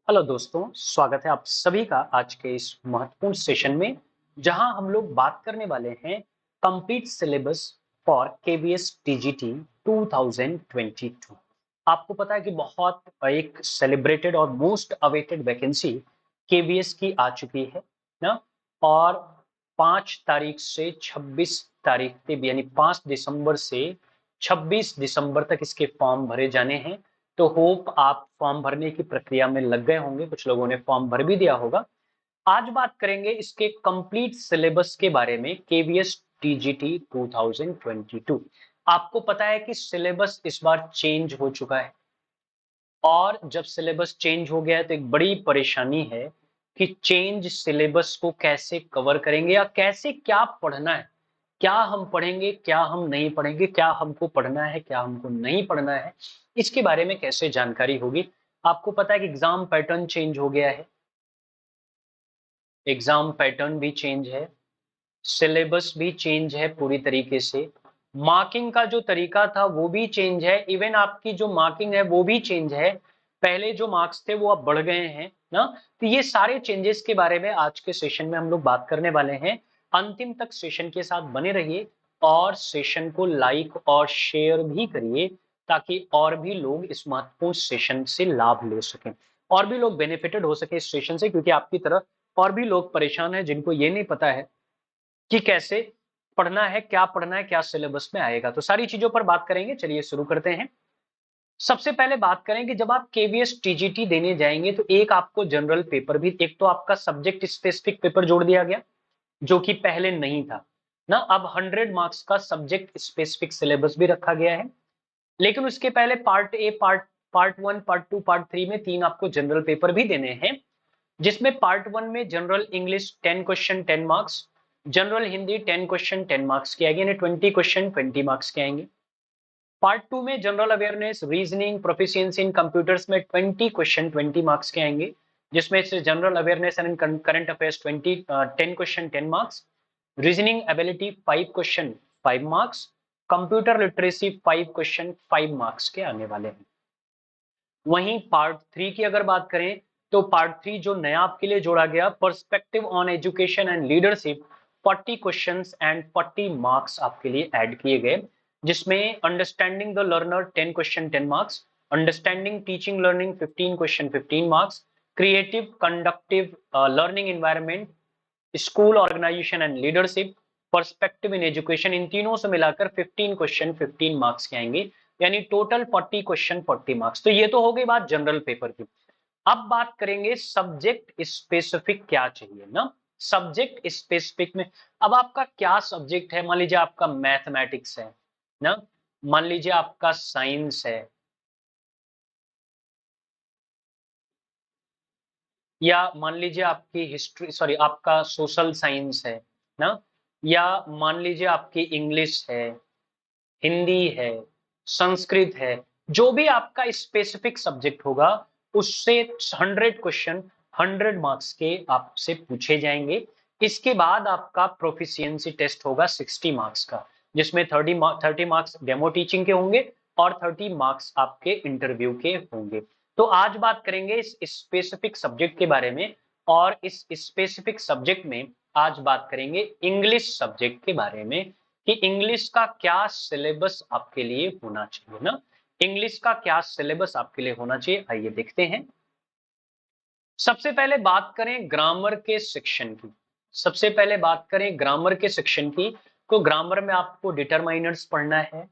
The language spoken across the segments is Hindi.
हेलो दोस्तों, स्वागत है आप सभी का आज के इस महत्वपूर्ण सेशन में जहां हम लोग बात करने वाले हैं complete syllabus for KVS TGT 2022। आपको पता है कि बहुत एक सेलिब्रेटेड और मोस्ट अवेटेड वैकेंसी केवीएस की आ चुकी है ना। और 5 तारीख से 26 तारीख तक यानी 5 दिसंबर से 26 दिसंबर तक इसके फॉर्म भरे जाने हैं। तो होप आप फॉर्म भरने की प्रक्रिया में लग गए होंगे, कुछ लोगों ने फॉर्म भर भी दिया होगा। आज बात करेंगे इसके कंप्लीट सिलेबस के बारे में, केवीएस टीजीटी 2022। आपको पता है कि सिलेबस इस बार चेंज हो चुका है, और जब सिलेबस चेंज हो गया है तो एक बड़ी परेशानी है कि चेंज सिलेबस को कैसे कवर करेंगे या कैसे क्या पढ़ना है, क्या हम पढ़ेंगे, क्या हम नहीं पढ़ेंगे, क्या हमको पढ़ना है, क्या हमको नहीं पढ़ना है, इसके बारे में कैसे जानकारी होगी। आपको पता है कि एग्जाम पैटर्न चेंज हो गया है, एग्जाम पैटर्न भी चेंज है, सिलेबस भी चेंज है पूरी तरीके से, मार्किंग का जो तरीका था वो भी चेंज है, इवन आपकी जो मार्किंग है वो भी चेंज है। पहले जो मार्क्स थे वो अब बढ़ गए हैं ना। तो ये सारे चेंजेस के बारे में आज के सेशन में हम लोग बात करने वाले हैं। अंतिम तक सेशन के साथ बने रहिए और सेशन को लाइक और शेयर भी करिए, ताकि और भी लोग इस महत्वपूर्ण सेशन से लाभ ले सकें, और भी लोग बेनिफिटेड हो सके इस सेशन से, क्योंकि आपकी तरह और भी लोग परेशान हैं जिनको ये नहीं पता है कि कैसे पढ़ना है, क्या पढ़ना है, क्या सिलेबस में आएगा। तो सारी चीजों पर बात करेंगे, चलिए शुरू करते हैं। सबसे पहले बात करें कि जब आप केवीएस टीजीटी देने जाएंगे तो एक आपको जनरल पेपर भी, एक तो आपका सब्जेक्ट स्पेसिफिक पेपर जोड़ दिया गया जो कि पहले नहीं था ना। अब 100 मार्क्स का सब्जेक्ट स्पेसिफिक सिलेबस भी रखा गया है। लेकिन उसके पहले part A, part one, part two, part three में 3 आपको जनरल पेपर भी देने हैं, जिसमें पार्ट वन में general English 10 question 10 marks, general Hindi 10 question 10 marks के आएंगे, यानी 20 क्वेश्चन 20 मार्क्स के आएंगे। पार्ट टू में general awareness, reasoning, proficiency in computers में 20 क्वेश्चन 20 मार्क्स के आएंगे, जिसमें से general awareness and current affairs 10 question 10 marks, reasoning ability 5 question 5 marks, computer literacy 5 question 5 marks के आने वाले हैं। वहीं पार्ट थ्री की अगर बात करें तो पार्ट थ्री जो नया आपके लिए जोड़ा गया, perspective on education and leadership, 40 questions and 40 marks आपके लिए ऐड किए गए, जिसमें understanding the learner 10 question 10 marks, understanding teaching learning 15 question 15 marks, creative conductive learning environment, school organisation and leadership, perspective in education, इन तीनों से मिलाकर 15 क्वेश्चन 15 मार्क्स के आएंगे, यानी टोटल 40 क्वेश्चन 40 मार्क्स। तो ये तो हो गई बात जनरल पेपर की। अब बात करेंगे सब्जेक्ट स्पेसिफिक क्या चाहिए ना। सब्जेक्ट स्पेसिफिक में अब आपका क्या सब्जेक्ट है, मान लीजिए आपका मैथमेटिक्स है ना, मान लीजिए आपका साइंस है, या मान लीजिए आपकी हिस्ट्री, सॉरी आपका सोशल साइंस है ना, या मान लीजिए आपकी इंग्लिश है, हिंदी है, संस्कृत है, जो भी आपका स्पेसिफिक सब्जेक्ट होगा उससे 100 क्वेश्चन 100 मार्क्स के आपसे पूछे जाएंगे। इसके बाद आपका प्रोफिशिएंसी टेस्ट होगा 60 मार्क्स का, जिसमें 30 मार्क्स डेमो टीचिंग के होंगे और 30 मार्क्स आपके इंटरव्यू के होंगे। तो आज बात करेंगे इस स्पेसिफिक सब्जेक्ट के बारे में, और इस स्पेसिफिक सब्जेक्ट में आज बात करेंगे इंग्लिश सब्जेक्ट के बारे में, कि इंग्लिश का क्या सिलेबस आपके लिए होना चाहिए ना। इंग्लिश का क्या सिलेबस आपके लिए होना चाहिए, आइए देखते हैं। सबसे पहले बात करें ग्रामर के सेक्शन की। सबसे पहले बात करें ग्रामर के सेक्शन की, तो ग्रामर में आपको डिटरमाइनर्स पढ़ना है,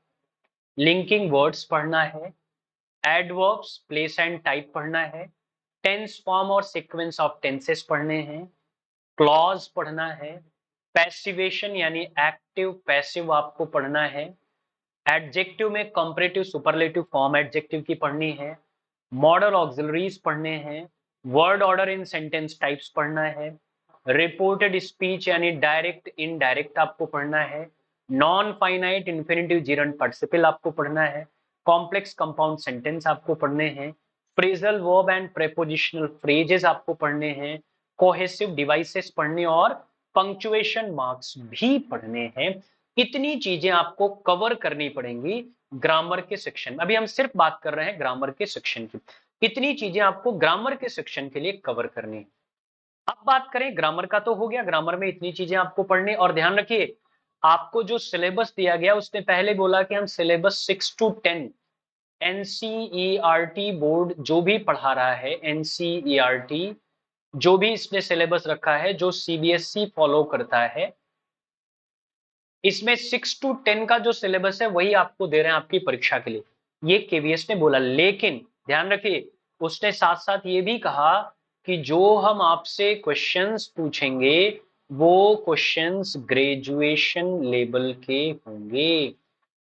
लिंकिंग वर्ड्स पढ़ना है, एडवर्ब्स, प्लेस एंड टाइप पढ़ना है, टेंस फॉर्म और सीक्वेंस ऑफ टेंसेस पढ़ने हैं, क्लॉज पढ़ना है, पैसिवेशन यानी एक्टिव पैसिव आपको पढ़ना है, एडजेक्टिव में कंपैरेटिव सुपरलेटिव फॉर्म एडजेक्टिव की पढ़नी है, मॉडल ऑक्सिलरीज पढ़ने हैं, word order in sentence types पढ़ना है, रिपोर्टेड स्पीच यानी डायरेक्ट इनडायरेक्ट आपको पढ़ना है, non finite infinitive gerund participle आपको पढ़ना है, कॉम्प्लेक्स कंपाउंड सेंटेंस आपको पढ़ने हैं, phrasal verb and prepositional phrases आपको पढ़ने हैं, कोहेसिव डिवाइसेस पढ़ने और पंक्चुएशन मार्क्स भी पढ़ने हैं। इतनी चीजें आपको कवर करनी पड़ेंगी ग्रामर के सेक्शन में। अभी हम सिर्फ बात कर रहे हैं ग्रामर के सेक्शन की। इतनी चीजें आपको ग्रामर के सेक्शन के लिए कवर करनी है। अब बात करें ग्रामर का, तो हो गया, ग्रामर में इतनी चीजें आपको पढ़ने। और ध्यान रखिए, आपको जो सिलेबस दिया गया उसने पहले बोला कि हम सिलेबस 6 to 10 एनसीईआरटी बोर्ड जो भी पढ़ा रहा है, एनसीईआरटी जो भी इसने सिलेबस रखा है, जो सीबीएसई फॉलो करता है, इसमें 6 to 10 का जो सिलेबस है वही आपको दे रहे हैं आपकी परीक्षा के लिए, ये केवीएस ने बोला। लेकिन ध्यान रखिए, उसने साथ साथ ये भी कहा कि जो हम आपसे क्वेश्चंस पूछेंगे वो क्वेश्चंस ग्रेजुएशन लेवल के होंगे।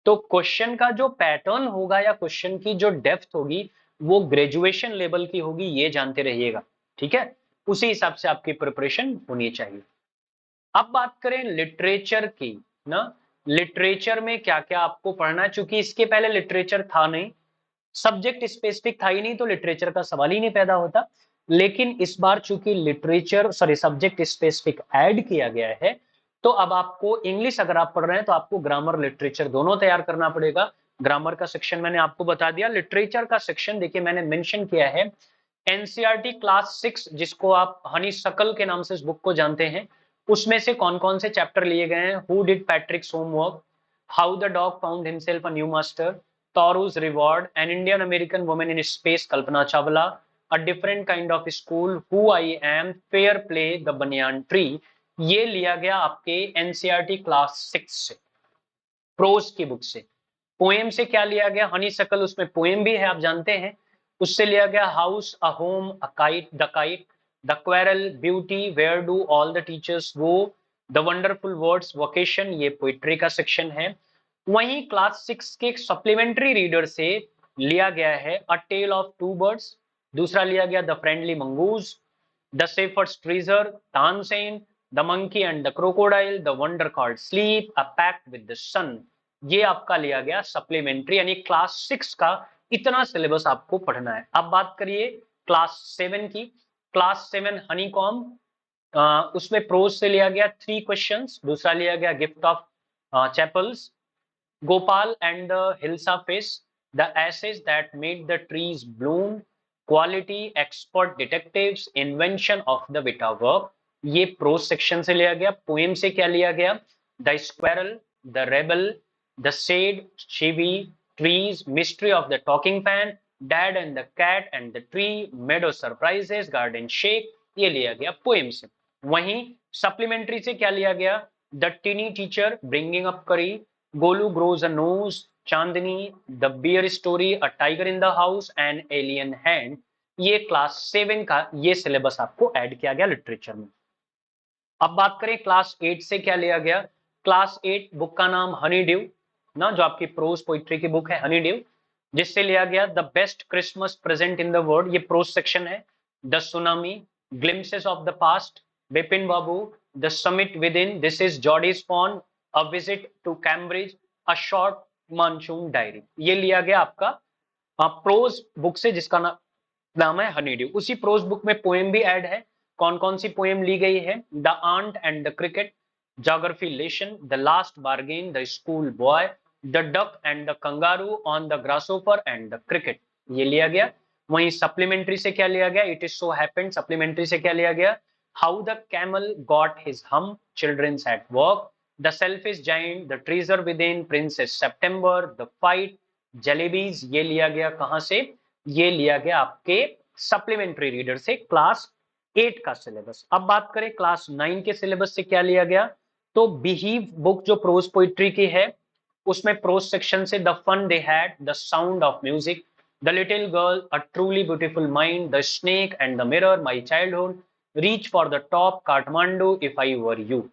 तो क्वेश्चन का जो पैटर्न होगा या क्वेश्चन की जो डेप्थ होगी वो ग्रेजुएशन लेवल की होगी, ये जानते रहिएगा, ठीक है। उसी हिसाब से आपकी प्रिपरेशन होनी चाहिए। अब बात करें लिटरेचर की ना, लिटरेचर में क्या क्या आपको पढ़ना है, चूंकि इसके पहले लिटरेचर था नहीं, सब्जेक्ट स्पेसिफिक था ही नहीं, तो लिटरेचर का सवाल ही नहीं पैदा होता। लेकिन इस बार चूंकि literature sorry subject specific add किया गया है, तो अब आपको इंग्लिश अगर आप पढ़ रहे हैं तो आपको ग्रामर लिटरेचर दोनों तैयार करना पड़ेगा। ग्रामर का सेक्शन मैंने आपको बता दिया, लिटरेचर का सेक्शन देखिए मैंने मेंशन किया है एनसीईआरटी क्लास 6, जिसको आप हनी सकल के नाम से इस बुक को जानते हैं, उसमें से कौन कौन से चैप्टर लिए गए हैं। Who did Patrick's homework, how the dog found himself a new master, Taro's reward, an Indian American women in space Kalpana Chawla, a different kind of school, who I am, fair play, the banyan tree. ये लिया गया आपके एनसीईआरटी क्लास 6 से, प्रोज की बुक से। पोएम से क्या लिया गया, हनी सकल उसमें पोएम भी है आप जानते हैं, उससे लिया गया house, a home, a kite, the quarrel, beauty, where do all the teachers go, the wonderful words, vocation, ये पोइट्री का सेक्शन है। वहीं क्लास 6 के सप्लीमेंट्री रीडर से लिया गया है a tale of two birds, दूसरा लिया गया the friendly mongoose, the shepherd's treasure, Tansen, the monkey and the crocodile, the wonder called sleep, a pact with the sun. ये आपका लिया गया सप्लीमेंट्री, यानी क्लास 6 का इतना सिलेबस आपको पढ़ना है। अब बात करिए क्लास 7 की। क्लास 7 हनीकॉम, उसमें प्रोज से लिया गया 3 क्वेश्चंस, दूसरा लिया गया gift of chappals, Gopal and the hilsa fish, the ashes that made the trees bloom, quality, expert detectives, invention of the vita work, ये प्रोज सेक्शन से लिया गया। पोएम से क्या लिया गया, the squirrel, the rebel, the shed, chivvy, trees, mystery of the talking fan, dad and the cat and the tree, meadow surprises, garden snake, ये लिया गया पोएम से। वहीं सप्लीमेंट्री से क्या लिया गया, the tiny teacher, bringing up Kari, Golu grows a nose, Chandni, the bear story, a tiger in the house, an alien hand. ये क्लास 7 का ये सिलेबस आपको ऐड किया गया लिटरेचर में। अब बात करें क्लास 8 से क्या लिया गया। क्लास 8 बुक का नाम हनी ड्यू ना, जो आपकी प्रोज पोइट्री की बुक है हनी ड्यू, जिससे लिया गया the best Christmas present in the world, ये प्रोज सेक्शन है। The tsunami, glimpses of the past, Bipin Babu, the summit within, this is Jody's fawn, a visit to Cambridge, a short monsoon diary, ये लिया गया आपका प्रोज बुक से, जिसका नाम है हनी ड्यू। उसी प्रोज बुक में पोएम भी ऐड है। कौन कौन सी पोएम ली गई है, the ant and the cricket, geography lesson, the last bargain, the school boy, the duck and the kangaroo, on the grasshopper and the cricket, ये लिया गया। वहीं सप्लीमेंट्री से क्या लिया गया, it is so happened, supplementary से क्या लिया गया, how the camel got his hump, children's at work, the selfish giant, the treasure with in, princess September, the fight, jalebis, ये लिया गया कहां से, ये लिया गया आपके सप्लीमेंट्री रीडर से, क्लास 8 का सिलेबस। अब बात करें क्लास 9 के सिलेबस से क्या लिया गया, तो बिहीव बुक जो प्रोज पोइट्री की है, उसमें प्रोज सेक्शन से the fun they had, the sound of music, the little girl, a truly beautiful mind, the snake and the mirror, my childhood, reach for the top, Kathmandu, if I were you.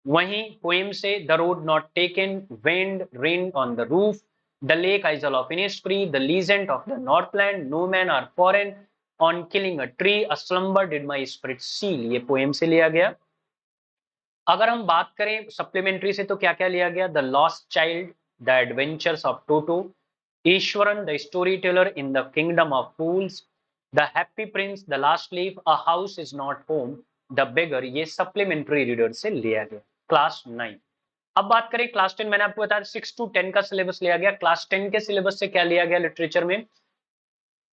वहीं पोएम से the road not taken, wind, rain on the roof, the lake isle of Innisfree, the legend of the northland, no man are foreign, on killing a tree, a slumber did my spirit seal, ये पोएम से लिया गया। अगर हम बात करें सप्लीमेंट्री से तो क्या क्या लिया गया, the lost child, the adventures of Toto, Eswaran the story teller in the kingdom of fools, the happy Prince, the last leaf, a house is not home, the beggar, ये सप्लीमेंट्री रीडर से लिया गया क्लास 9। अब बात करें क्लास 10, मैंने आपको बताया 6 to 10 का सिलेबस लिया गया। क्लास 10 के सिलेबस से क्या लिया गया लिटरेचर में,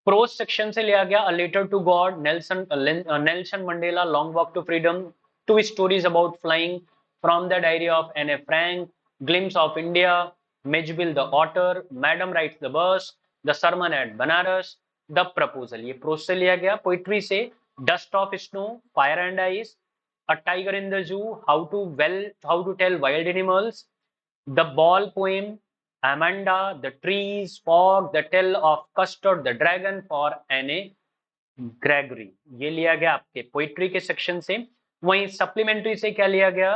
प्रोज सेक्शन से लिया गया a letter to God, Nelson Mandela, long walk to freedom, two stories about flying, from the diary of Anne Frank, glimpses of India, Mijbil the otter, madam rides the bus, the sermon at Benares, the proposal, ये प्रोज से लिया गया। पोइट्री से dust of snow, fire and ice, a tiger in the zoo, how to tell wild animals, the ball poem, Amanda, the trees, fog, the tale of Custard, the dragon for Anne Gregory, ये लिया गया आपके पोइट्री के सेक्शन से। वहीं सप्लीमेंट्री से क्या लिया गया,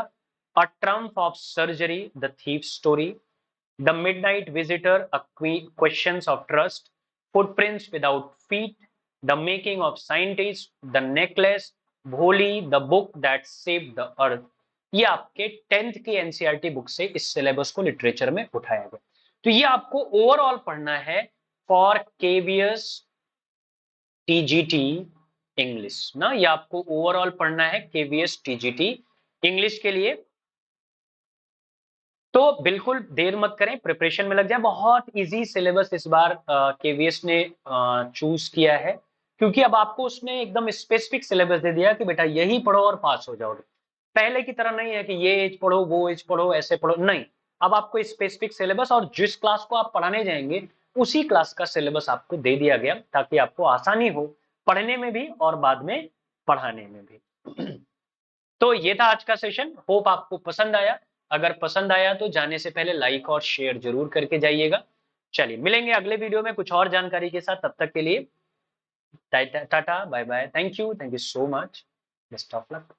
a triumph of surgery, the thief story, the midnight visitor, a questions of trust, footprints without feet, the making of scientist, the necklace, Bholi, the book that saved the earth. ये आपके 10th की एनसीईआरटी बुक से इस सिलेबस को लिटरेचर में उठाया गया। तो ये आपको ओवरऑल पढ़ना है फॉर केवीएस टीजीटी इंग्लिश ना, ये आपको ओवरऑल पढ़ना है केवीएस टीजीटी इंग्लिश के लिए। तो बिल्कुल देर मत करें, प्रिपरेशन में लग जाए। बहुत इजी सिलेबस इस बार केवीएस ने चूज किया है, क्योंकि अब आपको उसने एकदम स्पेसिफिक सिलेबस दे दिया कि बेटा यही पढ़ो और पास हो जाओगे। पहले की तरह नहीं है कि ये एज पढ़ो, वो एज पढ़ो, ऐसे पढ़ो, नहीं। अब आपको स्पेसिफिक सिलेबस, और जिस क्लास को आप पढ़ाने जाएंगे उसी क्लास का सिलेबस आपको दे दिया गया, ताकि आपको आसानी हो पढ़ने में भी और बाद में पढ़ाने में भी। तो ये था आज का सेशन, होप आपको पसंद आया। अगर पसंद आया तो जाने से पहले लाइक और शेयर जरूर करके जाइएगा। चलिए मिलेंगे अगले वीडियो में कुछ और जानकारी के साथ, तब तक के लिए tata bye bye, thank you so much, best of luck.